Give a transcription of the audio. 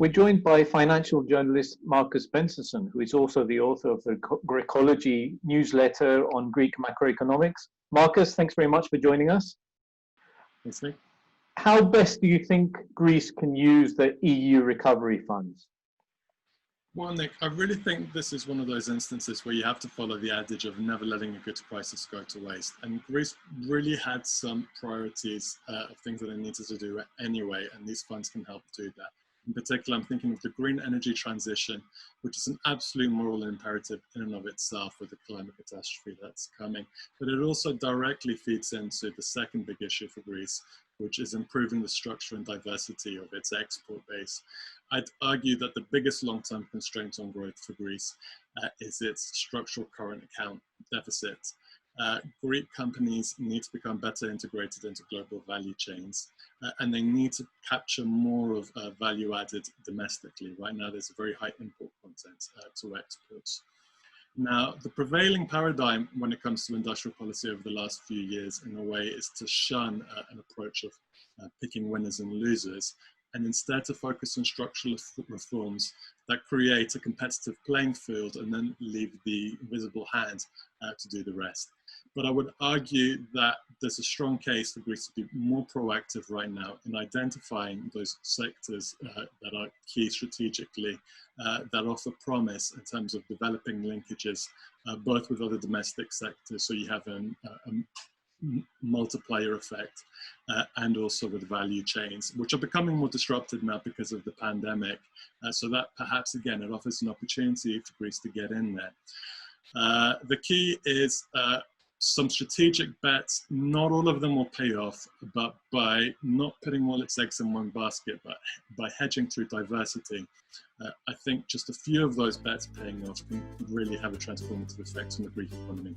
we're joined by financial journalist Marcus Bensasson, who is also the author of the Grecology newsletter on Greek macroeconomics. Marcus, thanks very much for joining us. Thanks, Nick. How best do you think Greece can use the EU recovery funds? Well, Nick, I really think this is one of those instances where you have to follow the adage of never letting a good crisis go to waste. And Greece really had some priorities of things that it needed to do anyway, and these funds can help do that. In particular, I'm thinking of the green energy transition, which is an absolute moral imperative in and of itself with the climate catastrophe that's coming. But it also directly feeds into the second big issue for Greece, which is improving the structure and diversity of its export base. I'd argue that the biggest long-term constraint on growth for Greece is its structural current account deficit. Greek companies need to become better integrated into global value chains, and they need to capture more of value added domestically. Right now, there's a very high import content to exports. Now, the prevailing paradigm when it comes to industrial policy over the last few years, in a way, is to shun an approach of picking winners and losers, and instead to focus on structural reforms that create a competitive playing field and then leave the invisible hand to do the rest. But I would argue that there's a strong case for Greece to be more proactive right now in identifying those sectors that are key strategically, that offer promise in terms of developing linkages, both with other domestic sectors, so you have a multiplier effect, and also with value chains, which are becoming more disrupted now because of the pandemic. So that perhaps, again, it offers an opportunity for Greece to get in there. The key is some strategic bets. Not all of them will pay off, but by not putting all its eggs in one basket, but by hedging through diversity, I think just a few of those bets paying off can really have a transformative effect on the Greek economy.